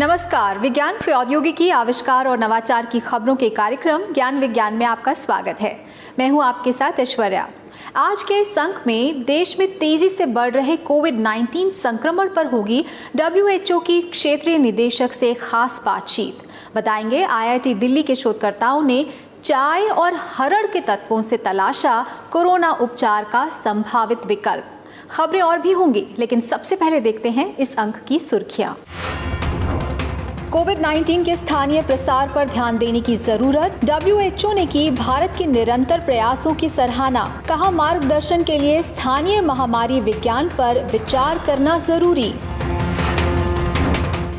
नमस्कार। विज्ञान प्रौद्योगिकी आविष्कार और नवाचार की खबरों के कार्यक्रम ज्ञान विज्ञान में आपका स्वागत है। मैं हूं आपके साथ ऐश्वर्या। आज के इस अंक में देश में तेजी से बढ़ रहे कोविड-19 संक्रमण पर होगी WHO की क्षेत्रीय निदेशक से खास बातचीत। बताएंगे IIT दिल्ली के शोधकर्ताओं ने चाय और हरड़ के तत्वों से तलाशा कोरोना उपचार का संभावित विकल्प। खबरें और भी होंगी, लेकिन सबसे पहले देखते हैं इस अंक की सुर्खियां। कोविड-19 के स्थानीय प्रसार पर ध्यान देने की जरूरत। WHO ने की भारत के निरंतर प्रयासों की सराहना। कहा, मार्गदर्शन के लिए स्थानीय महामारी विज्ञान पर विचार करना जरूरी।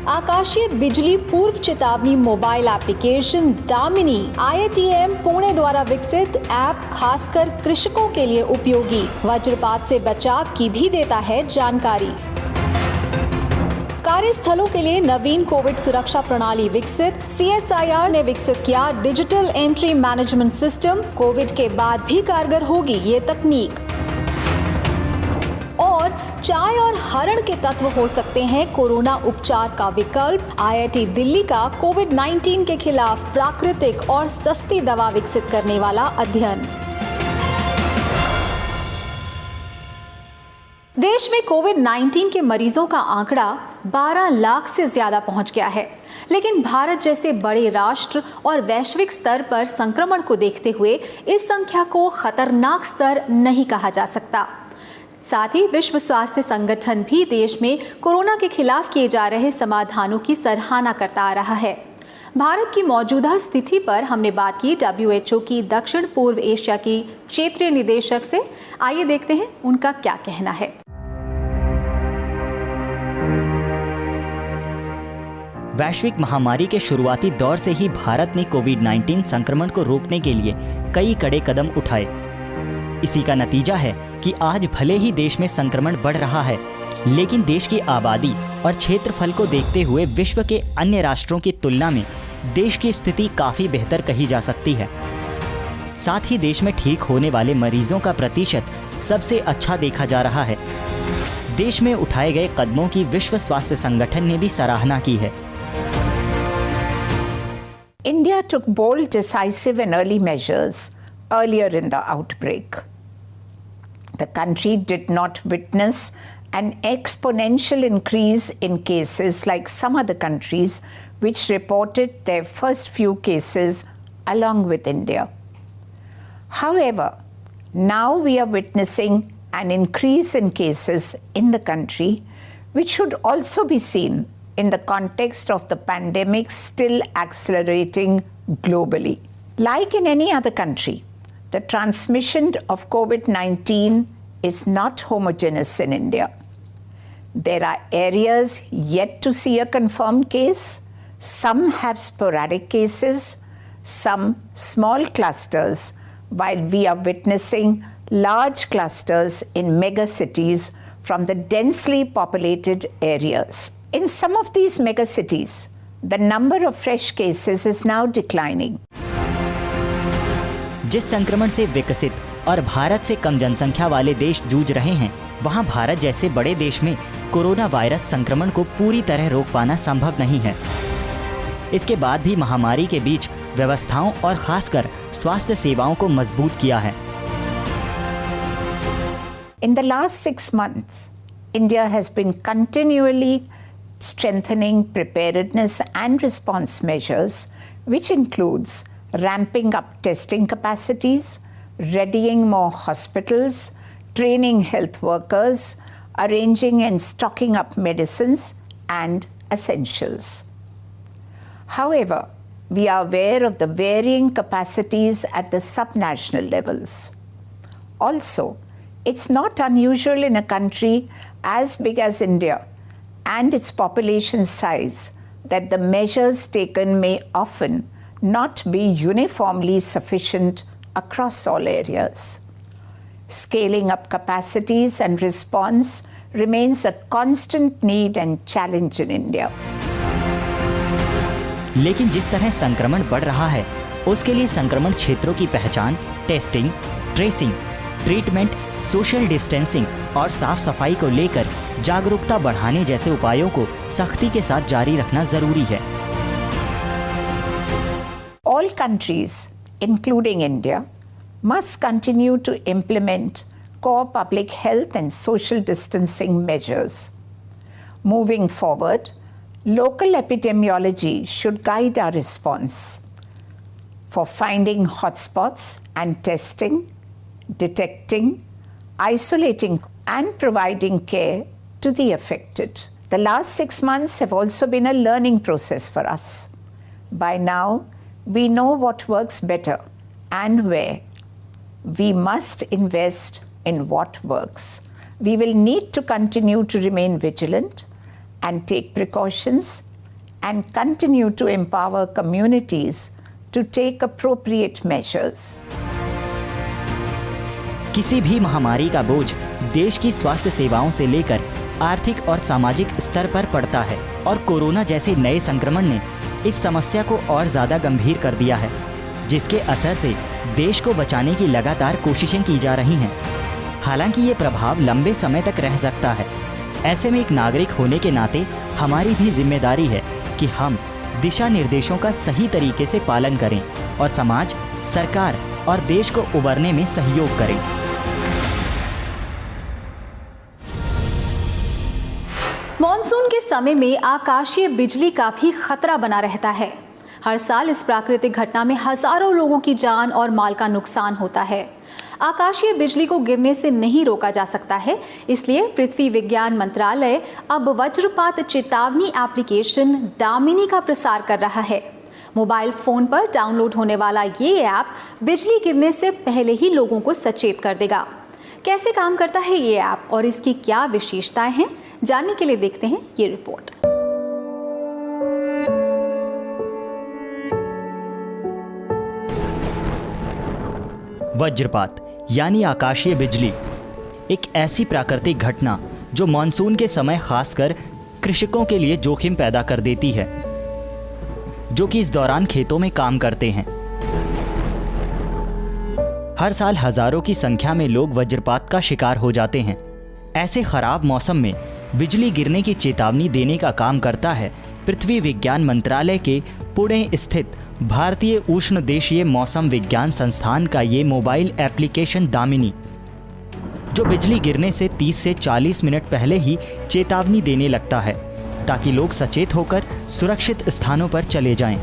आकाशीय बिजली पूर्व चेतावनी mobile application Damini IITM Pune द्वारा विकसित ऐप खासकर कृषकों के लिए उपयोगी। वज्रपात से बचाव की भी देता है जानकारी। कार्यस्थलों के लिए नवीन कोविड सुरक्षा प्रणाली विकसित। CSIR ने विकसित किया digital entry management system. Covid के बाद भी कारगर होगी ये तकनीक। और चाय और हरड़ के तत्व हो सकते हैं कोरोना उपचार का विकल्प। IIT दिल्ली का कोविड-19 के खिलाफ प्राकृतिक और सस्ती दवा विकसित करने वाला अध्ययन। देश में कोविड-19 के मरीजों का आंकड़ा 12 लाख से ज्यादा पहुंच गया है, लेकिन भारत जैसे बड़े राष्ट्र और वैश्विक स्तर पर संक्रमण को देखते हुए इस संख्या को खतरनाक स्तर नहीं कहा जा सकता। साथ ही विश्व स्वास्थ्य संगठन भी देश में कोरोना के खिलाफ किए जा रहे समाधानों की सराहना करता आ रहा है। भारत की मौजूदा स्थिति पर हमने बात की WHO की दक्षिण पूर्व एशिया की क्षेत्रीय निदेशक से। आइए देखते हैं उनका क्या कहना है। वैश्विक महामारी के शुरुआती दौर से ही भारत ने कोविड-19 संक्रमण को रोकने के लिए कई कड़े कदम उठाए। इसी का नतीजा है कि आज भले ही देश में संक्रमण बढ़ रहा है, लेकिन देश की आबादी और क्षेत्रफल को देखते हुए विश्व के अन्य राष्ट्रों की तुलना में देश की स्थिति काफ़ी बेहतर कही जा सकती है। साथ ही देश में ठीक होने वाले मरीजों का प्रतिशत सबसे अच्छा देखा जा रहा है। देश में उठाए गए कदमों की विश्व स्वास्थ्य संगठन ने भी सराहना की है। India took bold, decisive and early measures earlier in the outbreak. The country did not witness an exponential increase in cases like some other countries which reported their first few cases along with India. However, now we are witnessing an increase in cases in the country, which should also be seen in the context of the pandemic still accelerating globally. Like in any other country, the transmission of COVID-19 is not homogeneous in India. There are areas yet to see a confirmed case. Some have sporadic cases, some small clusters, while we are witnessing large clusters in mega cities from the densely populated areas. In some of these mega cities, the number of fresh cases is now declining. जिस संक्रमण से विकसित और भारत से कम जनसंख्या वाले देश जूझ रहे हैं, वहां भारत जैसे बड़े देश में कोरोना वायरस संक्रमण को पूरी तरह रोक पाना संभव नहीं है। इसके बाद भी महामारी के बीच व्यवस्थाओं और खासकर स्वास्थ्य सेवाओं को मजबूत किया है। In the last 6 months, India has been continually strengthening preparedness and response measures, which includes ramping up testing capacities, readying more hospitals, training health workers, arranging and stocking up medicines and essentials. However, we are aware of the varying capacities at the subnational levels. Also, it's not unusual in a country as big as India and its population size that the measures taken may often not be uniformly sufficient across all areas. Scaling up capacities and response remains a constant need and challenge in India. लेकिन जिस तरह संक्रमण बढ़ रहा है, उसके लिए संक्रमण क्षेत्रों की पहचान, testing, tracing, treatment, social distancing और साफ सफाई को लेकर जागरूकता बढ़ाने जैसे उपायों को सख्ती के साथ जारी रखना जरूरी है। All countries, including India, must continue to implement core public health and social distancing measures. Moving forward, local epidemiology should guide our response for finding hotspots and testing, detecting, isolating, and providing care to the affected. The last 6 months have also been a learning process for us. By now, we know what works better and where. We must invest in what works. We will need to continue to remain vigilant and take precautions and continue to empower communities to take appropriate measures. किसी भी महामारी का बोझ देश की स्वास्थ्य सेवाओं से लेकर आर्थिक और सामाजिक स्तर पर पड़ता है और कोरोना जैसे नए संक्रमण ने इस समस्या को और ज़्यादा गंभीर कर दिया है, जिसके असर से देश को बचाने की लगातार कोशिशें की जा रही हैं। हालांकि ये प्रभाव लंबे समय तक रह सकता है। ऐसे में एक नागरिक होने के नाते हमारी भी जिम्मेदारी है कि हम दिशा निर्देशों का सही तरीके से पालन करें और समाज, सरकार और देश को उबरने में सहयोग करें। मॉनसून के समय में आकाशीय बिजली का भी खतरा बना रहता है। हर साल इस प्राकृतिक घटना में हजारों लोगों की जान और माल का नुकसान होता है। आकाशीय बिजली को गिरने से नहीं रोका जा सकता है, इसलिए पृथ्वी विज्ञान मंत्रालय अब वज्रपात चेतावनी एप्लीकेशन दामिनी का प्रसार कर रहा है। मोबाइल फोन पर डाउनलोड होने वाला ये ऐप बिजली गिरने से पहले ही लोगों को सचेत कर देगा। कैसे काम करता है ये ऐप और इसकी क्या विशेषताएं हैं, जानने के लिए देखते हैं ये रिपोर्ट। वज्रपात यानी आकाशीय बिजली एक ऐसी प्राकृतिक घटना जो मानसून के समय खासकर कृषकों के लिए जोखिम पैदा कर देती है, जो कि इस दौरान खेतों में काम करते हैं। हर साल हजारों की संख्या में लोग वज्रपात का शिकार हो जाते हैं। ऐसे खराब मौसम में बिजली गिरने की चेतावनी देने का काम करता है पृथ्वी विज्ञान मंत्रालय के पुणे स्थित भारतीय उष्णदेशीय मौसम विज्ञान संस्थान का ये मोबाइल एप्लीकेशन दामिनी, जो बिजली गिरने से 30 से 40 मिनट पहले ही चेतावनी देने लगता है ताकि लोग सचेत होकर सुरक्षित स्थानों पर चले जाएं।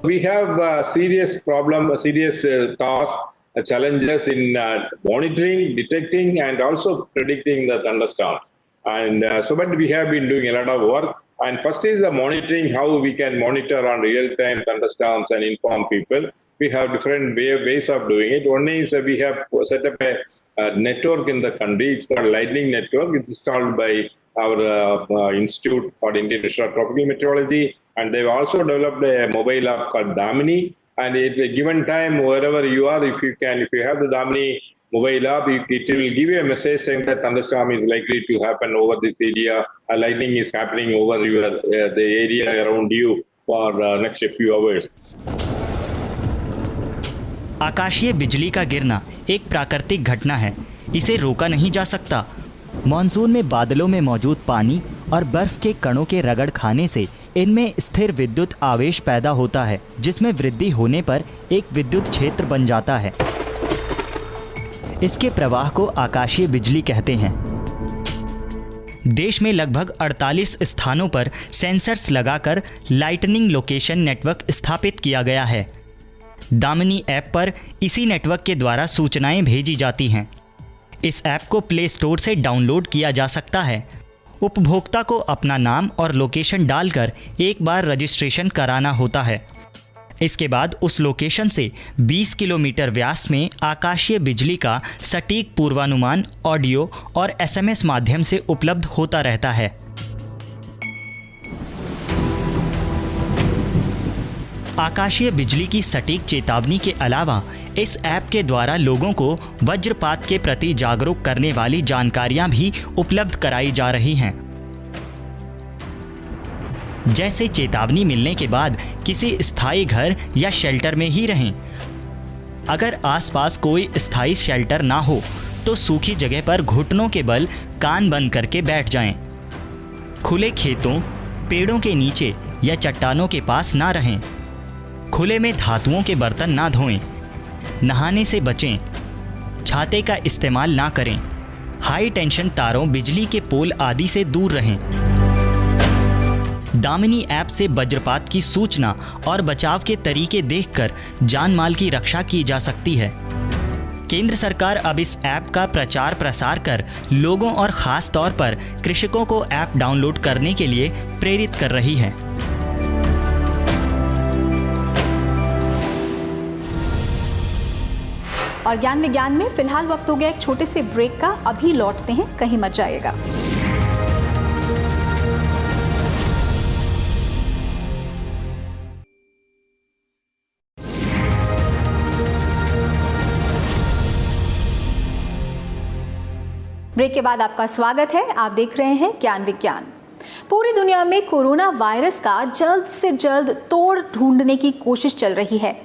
We have serious tasks, challenges in monitoring, detecting, and also predicting the thunderstorms. And but we have been doing a lot of work. And first is the monitoring, how we can monitor on real-time thunderstorms and inform people. We have different ways of doing it. One is we have set up a network in the country. It's called Lightning Network. It's installed by our Institute for Indian Institute of Tropical Meteorology. And they've also developed a mobile app called Damini. And at a given time, wherever you are, if you have the Damini mobile app, it will give you a message saying that thunderstorm is likely to happen over this area. Lightning is happening over the area around you for next few hours. आकाशीय बिजली का गिरना एक प्राकृतिक घटना है, इसे रोका नहीं जा सकता। मॉनसून में बादलों में मौजूद पानी और बर्फ के कणों के रगड़ खाने से इनमें स्थिर विद्युत आवेश पैदा होता है, जिसमें वृद्धि होने पर एक विद्युत क्षेत्र बन जाता है। इसके प्रवाह को आकाशीय बिजली कहते हैं। देश में लगभग 48 स्थानों पर सेंसर्स लगाकर लाइटनिंग लोकेशन नेटवर्क स्थापित किया गया है। दामिनी ऐप पर इसी नेटवर्क के द्वारा सूचनाएं भेजी जाती हैं। इस ऐप को प्ले स्टोर से डाउनलोड किया जा सकता है। उपभोक्ता को अपना नाम और लोकेशन डालकर एक बार रजिस्ट्रेशन कराना होता है। इसके बाद उस लोकेशन से 20 किलोमीटर व्यास में आकाशीय बिजली का सटीक पूर्वानुमान ऑडियो और SMS माध्यम से उपलब्ध होता रहता है। आकाशीय बिजली की सटीक चेतावनी के अलावा इस ऐप के द्वारा लोगों को वज्रपात के प्रति जागरूक करने वाली जानकारियां भी उपलब्ध कराई जा रही हैं। जैसे चेतावनी मिलने के बाद किसी स्थायी घर या शेल्टर में ही रहें। अगर आसपास कोई स्थायी शेल्टर ना हो तो सूखी जगह पर घुटनों के बल कान बंद करके बैठ जाएं। खुले खेतों, पेड़ों के नीचे या चट्टानों के पास ना रहें। खुले में धातुओं के बर्तन ना धोएं। नहाने से बचें। छाते का इस्तेमाल ना करें। हाई टेंशन तारों, बिजली के पोल आदि से दूर रहें। दामिनी ऐप से वज्रपात की सूचना और बचाव के तरीके देखकर जान माल की रक्षा की जा सकती है। केंद्र सरकार अब इस ऐप का प्रचार प्रसार कर लोगों और ख़ास तौर पर कृषकों को ऐप डाउनलोड करने के लिए प्रेरित कर रही है। और ज्ञान विज्ञान में फिलहाल वक्त हो गया एक छोटे से ब्रेक का। अभी लौटते हैं, कहीं मत जाइएगा। ब्रेक के बाद आपका स्वागत है। आप देख रहे हैं ज्ञान विज्ञान। पूरी दुनिया में कोरोना वायरस का जल्द से जल्द तोड़ ढूंढने की कोशिश चल रही है।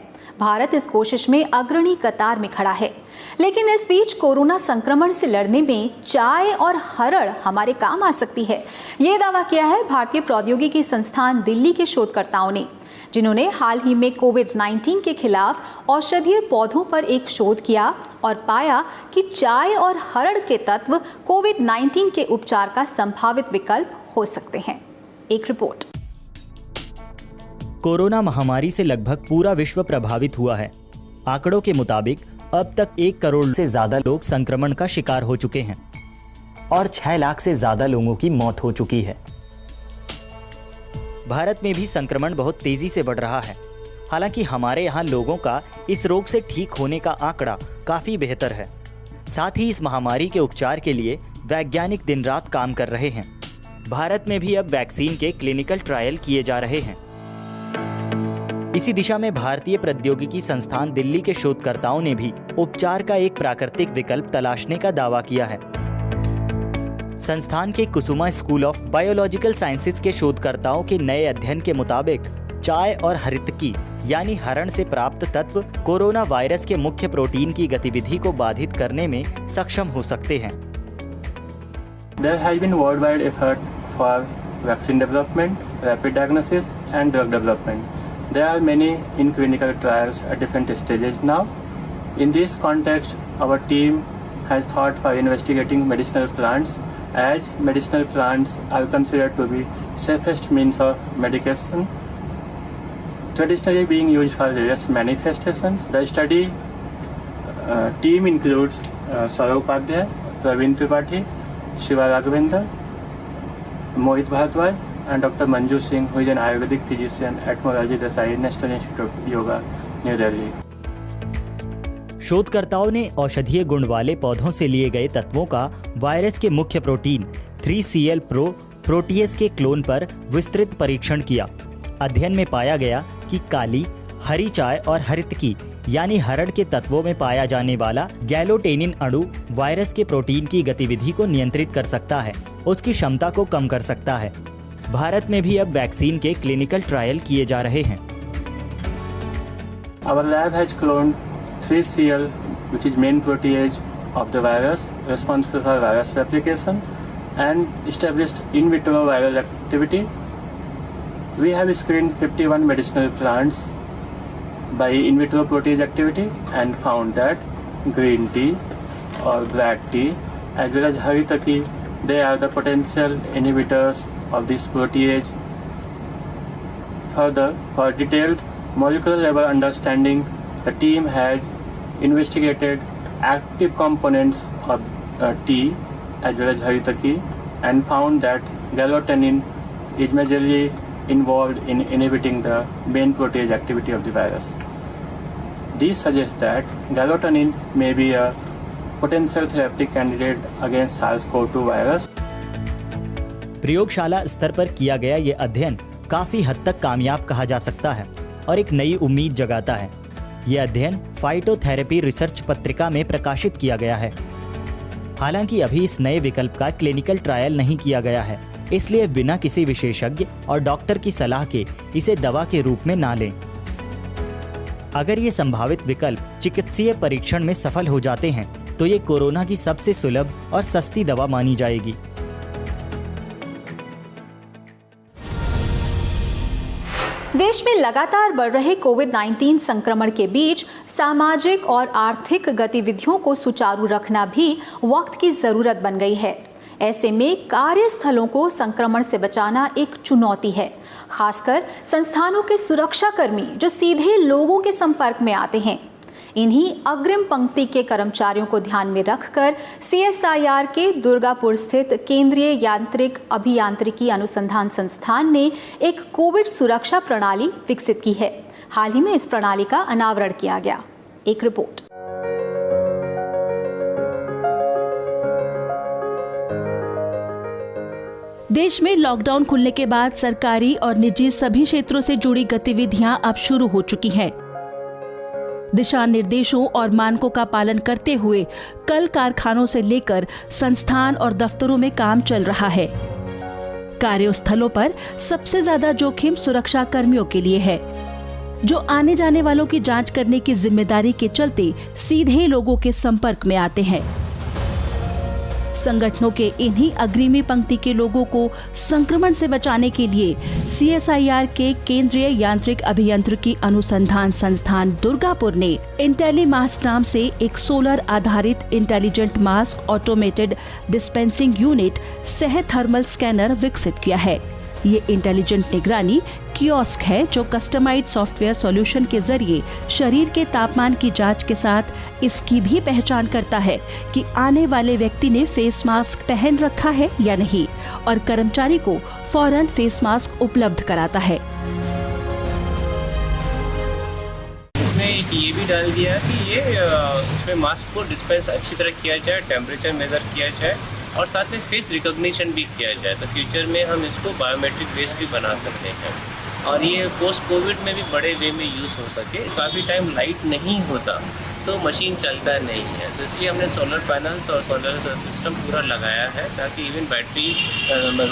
भारत इस कोशिश में अग्रणी कतार में खड़ा है। लेकिन इस बीच कोरोना संक्रमण से लड़ने में चाय और हरड़ हमारे काम आ सकती है, ये दावा किया है भारतीय प्रौद्योगिकी संस्थान दिल्ली के शोधकर्ताओं ने, जिन्होंने हाल ही में कोविड-19 के खिलाफ औषधीय पौधों पर एक शोध किया और पाया कि चाय और हरड़ के तत्व कोविड-19 के उपचार का संभावित विकल्प हो सकते हैं। एक रिपोर्ट। कोरोना महामारी से लगभग पूरा विश्व प्रभावित हुआ है। आंकड़ों के मुताबिक अब तक 1 करोड़ से ज्यादा लोग संक्रमण का शिकार हो चुके हैं और 6 लाख से ज्यादा लोगों की मौत हो चुकी है। भारत में भी संक्रमण बहुत तेजी से बढ़ रहा है। हालांकि हमारे यहाँ लोगों का इस रोग से ठीक होने का आंकड़ा काफी बेहतर है। साथ ही इस महामारी के उपचार के लिए वैज्ञानिक दिन रात काम कर रहे हैं। भारत में भी अब वैक्सीन के क्लिनिकल ट्रायल किए जा रहे हैं। इसी दिशा में भारतीय प्रौद्योगिकी संस्थान दिल्ली के शोधकर्ताओं ने भी उपचार का एक प्राकृतिक विकल्प तलाशने का दावा किया है। संस्थान के कुसुमा स्कूल ऑफ बायोलॉजिकल साइंसेज के शोधकर्ताओं के नए अध्ययन के मुताबिक चाय और हरितकी यानी हरण से प्राप्त तत्व कोरोना वायरस के मुख्य प्रोटीन की गतिविधि को बाधित करने में सक्षम हो सकते हैं। There has been worldwide effort for vaccine development, rapid diagnosis and drug development. There are many in clinical trials at different stages now. In this context, our team has thought for investigating medicinal plants, as medicinal plants are considered to be safest means of medication, traditionally being used for various manifestations. The study team includes Saurav Upadhyay, Praveen Tripathi, Shiva Raghavendra, Mohit Bharadwaj, and Dr. Manju Singh, who is an Ayurvedic physician at Morarji Desai National Institute of Yoga, New Delhi. शोधकर्ताओं ने औषधीय गुण वाले पौधों से लिए गए तत्वों का वायरस के मुख्य प्रोटीन 3CL प्रो प्रोटीएस के क्लोन पर विस्तृत परीक्षण किया। अध्ययन में पाया गया कि काली, हरी चाय और हरितकी यानी हरड़ के तत्वों में पाया जाने वाला गैलोटेनिन अणु वायरस के प्रोटीन की गतिविधि को नियंत्रित कर सकता है, उसकी क्षमता को कम कर सकता है। भारत में भी अब वैक्सीन के क्लिनिकल ट्रायल किए जा रहे हैं। Our lab has cloned 3CL, which is main protease of the virus responsible for virus replication, and established in vitro viral activity. We have screened 51 medicinal plants by in vitro protease activity and found that green tea or black tea as well as haritaki, they are the potential inhibitors of this protease. Further, for detailed molecular level understanding, the team has investigated active components of tea as well as haritaki and found that galotanin is majorly involved in inhibiting the main protease activity of the virus. This suggests that galotanin may be a potential therapeutic candidate against SARS-CoV-2 virus. प्रयोगशाला स्तर पर किया गया ये अध्ययन काफी हद तक कामयाब कहा जा सकता है और एक नई उम्मीद जगाता है। ये अध्ययन फाइटोथेरेपी रिसर्च पत्रिका में प्रकाशित किया गया है। हालांकि अभी इस नए विकल्प का क्लिनिकल ट्रायल नहीं किया गया है, इसलिए बिना किसी विशेषज्ञ और डॉक्टर की सलाह के इसे दवा के रूप में ना लें। अगर ये संभावित विकल्प चिकित्सीय परीक्षण में सफल हो जाते हैं तो ये कोरोना की सबसे सुलभ और सस्ती दवा मानी जाएगी। देश में लगातार बढ़ रहे कोविड-19 संक्रमण के बीच सामाजिक और आर्थिक गतिविधियों को सुचारू रखना भी वक्त की जरूरत बन गई है। ऐसे में कार्यस्थलों को संक्रमण से बचाना एक चुनौती है, खासकर संस्थानों के सुरक्षाकर्मी जो सीधे लोगों के संपर्क में आते हैं। इन्हीं अग्रिम पंक्ति के कर्मचारियों को ध्यान में रखकर CSIR के दुर्गापुर स्थित केंद्रीय यांत्रिक अभियांत्रिकी अनुसंधान संस्थान ने एक कोविड सुरक्षा प्रणाली विकसित की है। हाल ही में इस प्रणाली का अनावरण किया गया। एक रिपोर्ट। देश में लॉकडाउन खुलने के बाद सरकारी और निजी सभी क्षेत्रों से जुड़ी गतिविधियां अब शुरू हो चुकी हैं। दिशा निर्देशों और मानकों का पालन करते हुए कल कारखानों से लेकर संस्थान और दफ्तरों में काम चल रहा है। कार्यस्थलों पर सबसे ज्यादा जोखिम सुरक्षा कर्मियों के लिए है, जो आने जाने वालों की जांच करने की जिम्मेदारी के चलते सीधे लोगों के संपर्क में आते हैं। संगठनों के इन्हीं अग्रिमी पंक्ति के लोगों को संक्रमण से बचाने के लिए CSIR के केंद्रीय यांत्रिक अभियांत्रिकी अनुसंधान संस्थान दुर्गापुर ने इंटेलीमास्क नाम से एक सोलर आधारित intelligent mask automated dispensing unit सह थर्मल स्कैनर विकसित किया है। ये इंटेलिजेंट निगरानी कियोस्क है जो कस्टमाइज्ड सॉफ्टवेयर सॉल्यूशन के जरिए शरीर के तापमान की जांच के साथ इसकी भी पहचान करता है कि आने वाले व्यक्ति ने फेस मास्क पहन रखा है या नहीं, और कर्मचारी को फौरन फेस मास्क उपलब्ध कराता है। इसमें एक ये भी डाल दिया है कि ये इसमें मास्क को डिस्पेंस अच्छी तरह किया जाए, टेम्परेचर मेजर किया जाए और साथ में फेस रिकॉग्निशन भी किया जाए। तो फ्यूचर में हम इसको बायोमेट्रिक बेस भी बना सकते हैं और ये पोस्ट कोविड में भी बड़े वे में यूज़ हो सके। काफ़ी टाइम लाइट नहीं होता तो मशीन चलता नहीं है, तो इसलिए हमने सोलर पैनल्स और सोलर सिस्टम पूरा लगाया है ताकि इवन बैटरी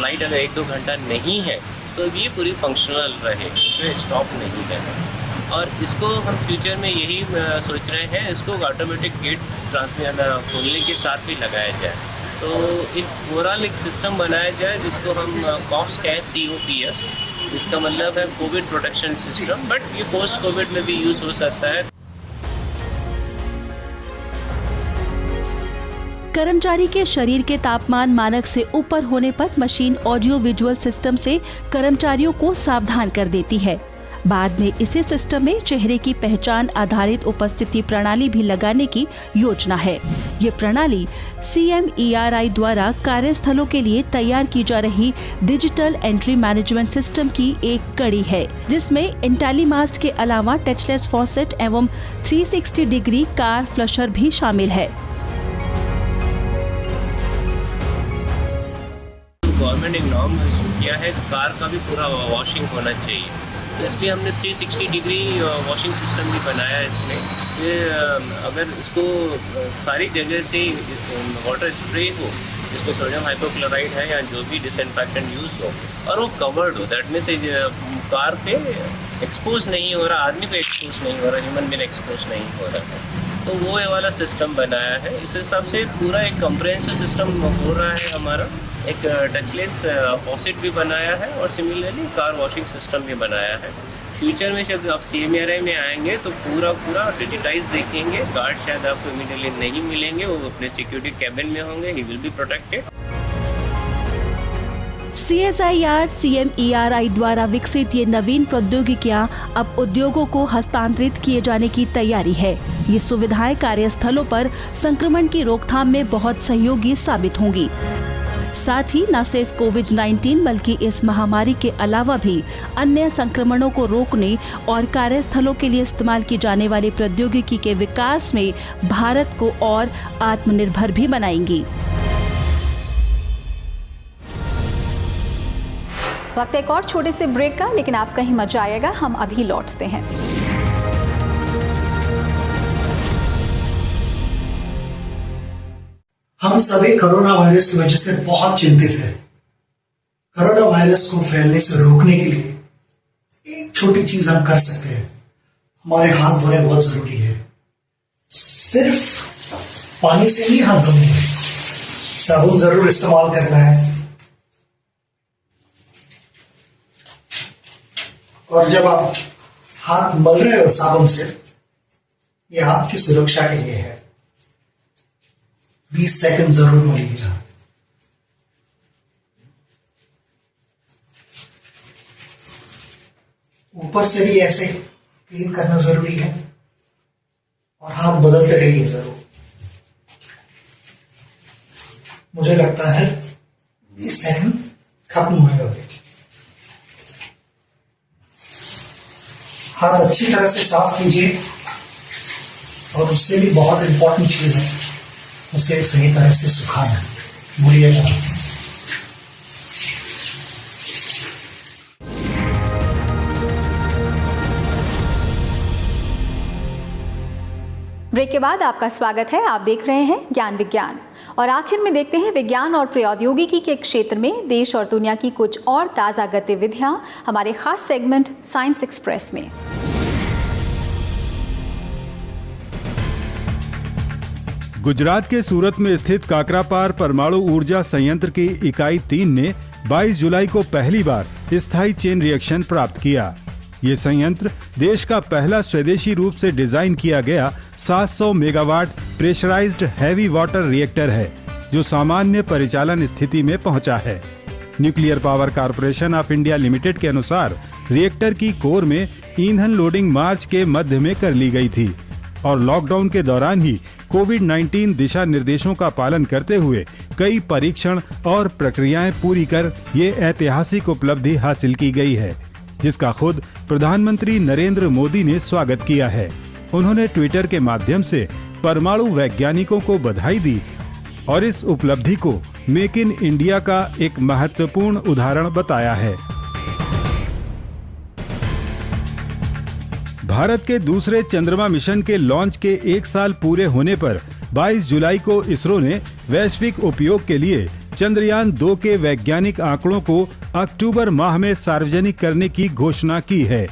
लाइट अगर 1-2 घंटा नहीं है तो ये पूरी फंक्शनल रहे, इसमें स्टॉप नहीं रहे। और इसको हम फ्यूचर में यही सोच रहे हैं, इसको ऑटोमेटिक गेट ट्रांसमिशन खोलने के साथ भी लगाया जाए। तो एक ओवरऑल एक सिस्टम बनाया जाए जिसको हम कॉप्स कहें, COPS, इसका मतलब है कोविड प्रोटेक्शन सिस्टम, बट ये पोस्ट कोविड में भी यूज़ हो सकता है। कर्मचारी के शरीर के तापमान मानक से ऊपर होने पर मशीन ऑडियो विजुअल सिस्टम से कर्मचारियों को सावधान कर देती है। बाद में इसी सिस्टम में चेहरे की पहचान आधारित उपस्थिति प्रणाली भी लगाने की योजना है। ये प्रणाली CMERI द्वारा कार्यस्थलों के लिए तैयार की जा रही डिजिटल एंट्री मैनेजमेंट सिस्टम की एक कड़ी है, जिसमें इंटेलीमास्ट के अलावा टचलेस फॉसेट एवं 360 डिग्री कार फ्लशर भी शामिल है। गवर्नमेंट एक नॉर्म इशू किया है, कार का भी पूरा वॉशिंग होना चाहिए, तो इसलिए हमने 360 डिग्री वॉशिंग सिस्टम भी बनाया है इसमें। ये अगर इसको सारी जगह से वाटर स्प्रे हो, जिसको सोडियम हाइपोक्लोराइड है या जो भी डिसइंफेक्टेंट यूज़ हो और वो कवर्ड हो, दैट मीन्स कार पे एक्सपोज नहीं हो रहा, आदमी को एक्सपोज नहीं हो रहा, ह्यूमन बीइंग एक्सपोज नहीं हो रहा है, तो वो ये वाला सिस्टम बनाया है। इस हिसाब से पूरा एक कम्प्रहेंसिव सिस्टम हो रहा है हमारा। एक टचलेस फॉसेट भी बनाया है और सिमिलरली कार वॉशिंग सिस्टम भी बनाया है। फ्यूचर में जब आप CMERI में आएंगे तो पूरा डिजिटाइज देखेंगे। गार्ड शायद आपको इमीडिएटली नहीं मिलेंगे, वो अपने सिक्योरिटी कैबिन में होंगे, he will be protected. CSIR CMERI द्वारा विकसित ये नवीन प्रौद्योगिकियां अब उद्योगों को हस्तांतरित किए जाने की तैयारी है। ये सुविधाएं कार्यस्थलों पर संक्रमण की रोकथाम में बहुत सहयोगी साबित होंगी। साथ ही न सिर्फ कोविड-19 बल्कि इस महामारी के अलावा भी अन्य संक्रमणों को रोकने और कार्यस्थलों के लिए इस्तेमाल की जाने वाली प्रौद्योगिकी के विकास में भारत को और आत्मनिर्भर भी बनाएंगी। वक्त एक और छोटे से ब्रेक का, लेकिन आपका ही मजा आएगा, हम अभी लौटते हैं। हम सभी कोरोना वायरस की वजह से बहुत चिंतित हैं। कोरोना वायरस को फैलने से रोकने के लिए एक छोटी चीज हम कर सकते हैं, हमारे हाथ धोने बहुत जरूरी है। सिर्फ पानी से ही हाथ धोने हैं, साबुन जरूर इस्तेमाल करना है। और जब आप हाथ मल रहे हो साबुन से, यह आपकी सुरक्षा के लिए है। 20 सेकंड जरूर मलिएगा। ऊपर से भी ऐसे क्लीन करना जरूरी है और हाथ बदलते रहिए जरूर। मुझे लगता है 20 सेकंड खत्म हुए होंगे। हाथ अच्छी तरह से साफ कीजिए और उससे भी बहुत इंपॉर्टेंट चीज है, उसे सही तरह से सुखाना। भूलिएगा। ब्रेक के बाद आपका स्वागत है। आप देख रहे हैं ज्ञान विज्ञान और आखिर में देखते हैं विज्ञान और प्रौद्योगिकी के क्षेत्र में देश और दुनिया की कुछ और ताज़ा गतिविधियां हमारे खास सेगमेंट साइंस एक्सप्रेस में। गुजरात के सूरत में स्थित काकरापार परमाणु ऊर्जा संयंत्र की इकाई 3 ने 22 जुलाई को पहली बार स्थायी चेन रिएक्शन प्राप्त किया। ये संयंत्र देश का पहला स्वदेशी रूप से डिजाइन किया गया 700 megawatt pressurised heavy water reactor है, जो सामान्य परिचालन स्थिति में पहुंचा है। Nuclear power corporation of India limited के अनुसार रिएक्टर की कोर में ईंधन लोडिंग मार्च के मध्य में कर ली गई थी और लॉकडाउन के दौरान ही कोविड-19 दिशा निर्देशों का पालन करते हुए कई परीक्षण और प्रक्रियाएं पूरी कर ये ऐतिहासिक उपलब्धि हासिल की गई है, जिसका खुद प्रधानमंत्री नरेंद्र मोदी ने स्वागत किया है। उन्होंने ट्विटर के माध्यम से परमाणु वैज्ञानिकों को बधाई दी और इस उपलब्धि को मेक इन इंडिया का एक महत्वपूर्ण उदाहरण बताया है। भारत के दूसरे चंद्रमा मिशन के लॉन्च के 1 साल पूरे होने पर 22 जुलाई को इसरो ने वैश्विक उपयोग के लिए चंद्रयान 2 के वैज्ञानिक आंकड़ों को अक्टूबर माह में सार्वजनिक करने की घोषणा की है।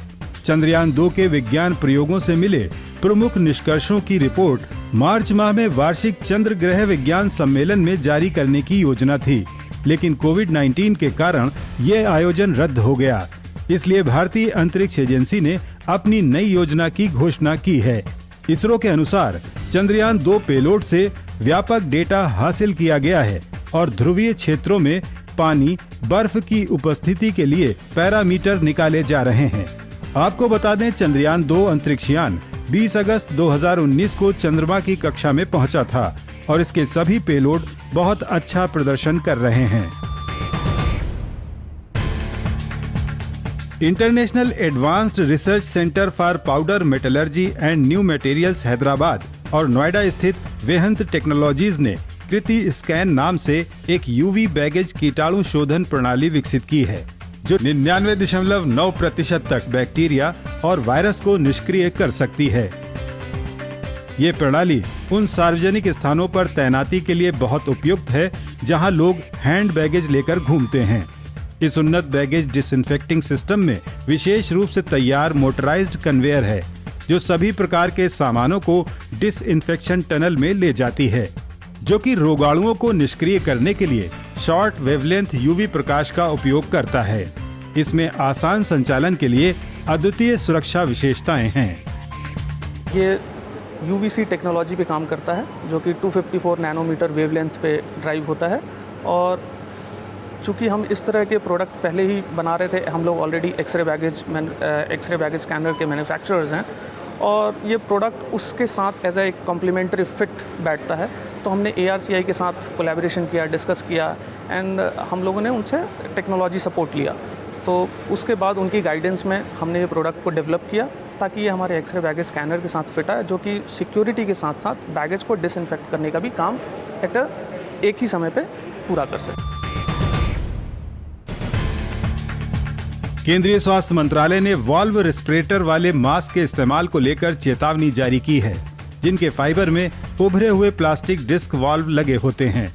चंद्रयान 2 के विज्ञान प्रयोगों से मिले प्रमुख निष्कर्षों की रिपोर्ट मार्च माह में वार्षिक चंद्र ग्रह विज्ञान सम्मेलन में जारी करने की योजना थी, लेकिन कोविड-19 के कारण ये आयोजन रद्द हो गया। इसलिए भारतीय अंतरिक्ष एजेंसी ने अपनी नई योजना की घोषणा की है। इसरो के अनुसार चंद्रयान 2 पेलोड से व्यापक डेटा हासिल किया गया है और ध्रुवीय क्षेत्रों में पानी, बर्फ की उपस्थिति के लिए पैरामीटर निकाले जा रहे हैं। आपको बता दें, चंद्रयान 2 अंतरिक्षयान 20 अगस्त 2019 को चंद्रमा की कक्षा में पहुंचा था और इसके सभी पेलोड बहुत अच्छा प्रदर्शन कर रहे हैं। International advanced research centre for powder metallurgy and new materials Hyderabad और नोएडा स्थित वेहंत टेक्नोलॉजीज ने कृति स्कैन नाम से एक यूवी बैगेज कीटाणु शोधन प्रणाली विकसित की है, जो 99.9% तक बैक्टीरिया और वायरस को निष्क्रिय कर सकती है। ये प्रणाली उन सार्वजनिक स्थानों पर तैनाती के लिए बहुत उपयुक्त है जहां लोग हैंड बैगेज लेकर घूमते हैं। इस उन्नत बैगेज डिसइंफेक्टिंग सिस्टम में विशेष रूप से तैयार मोटराइज्ड कन्वेयर है, जो सभी प्रकार के सामानों को डिसइंफेक्शन टनल में ले जाती है, जो कि रोगाणुओं को निष्क्रिय करने के लिए शॉर्ट वेवलेंथ यूवी प्रकाश का उपयोग करता है। इसमें आसान संचालन के लिए अद्वितीय सुरक्षा विशेषताएं हैं। ये यूवीसी टेक्नोलॉजी पे काम करता है, जो कि 254 नैनोमीटर वेवलेंथ पे ड्राइव होता है। और चूँकि हम इस तरह के प्रोडक्ट पहले ही बना रहे थे, हम लोग ऑलरेडी एक्सरे बैगेज स्कैनर के मैन्युफैक्चरर्स हैं और ये प्रोडक्ट उसके साथ एज ए कॉम्प्लीमेंट्री फिट बैठता है। तो हमने ARCI के साथ कोलैबोरेशन किया, डिस्कस किया एंड हम लोगों ने उनसे टेक्नोलॉजी सपोर्ट लिया। तो उसके बाद उनकी गाइडेंस में हमने ये प्रोडक्ट को डेवलप किया ताकि ये हमारे एक्सरे बैगेज स्कैनर के साथ फिट है, जो कि सिक्योरिटी के साथ साथ बैगेज को डिसइंफेक्ट करने का भी काम एक ही समय पे पूरा कर सके। केंद्रीय स्वास्थ्य मंत्रालय ने वॉल्व रेस्पिरेटर वाले मास्क के इस्तेमाल को लेकर चेतावनी जारी की है, जिनके फाइबर में उभरे हुए प्लास्टिक डिस्क वॉल्व लगे होते हैं।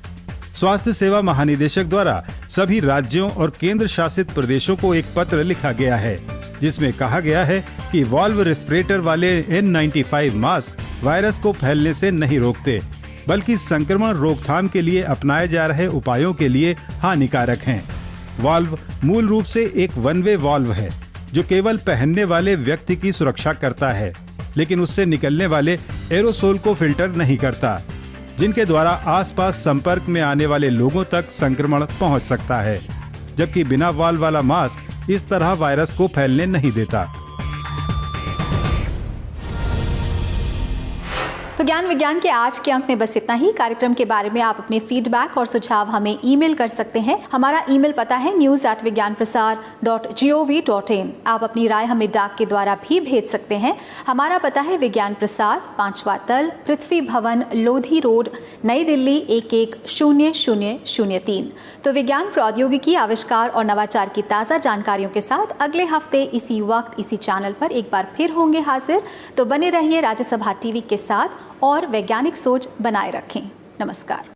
स्वास्थ्य सेवा महानिदेशक द्वारा सभी राज्यों और केंद्र शासित प्रदेशों को एक पत्र लिखा गया है, जिसमें कहा गया है कि वॉल्व रेस्पिरेटर वाले N95 मास्क वायरस को फैलने से नहीं रोकते, बल्कि संक्रमण रोकथाम के लिए अपनाए जा रहे उपायों के लिए हानिकारक हैं। वाल्व मूल रूप से एक वन वे वाल्व है जो केवल पहनने वाले व्यक्ति की सुरक्षा करता है, लेकिन उससे निकलने वाले एरोसोल को फिल्टर नहीं करता, जिनके द्वारा आसपास संपर्क में आने वाले लोगों तक संक्रमण पहुंच सकता है। जबकि बिना वाल्व वाला मास्क इस तरह वायरस को फैलने नहीं देता। तो ज्ञान विज्ञान के आज के अंक में बस इतना ही। कार्यक्रम के बारे में आप अपने फीडबैक और सुझाव हमें ईमेल कर सकते हैं। हमारा ईमेल पता है news@vigyanprasar.gov.in। आप अपनी राय हमें डाक के द्वारा भी भेज सकते हैं। हमारा पता है विज्ञान प्रसार, 5वां तल, पृथ्वी भवन, लोधी रोड, नई दिल्ली 110003। तो विज्ञान प्रौद्योगिकी, आविष्कार और नवाचार की ताज़ा जानकारियों के साथ अगले हफ्ते इसी वक्त इसी चैनल पर एक बार फिर होंगे हाजिर। तो बने रहिए राज्यसभा टीवी के साथ और वैज्ञानिक सोच बनाए रखें। नमस्कार।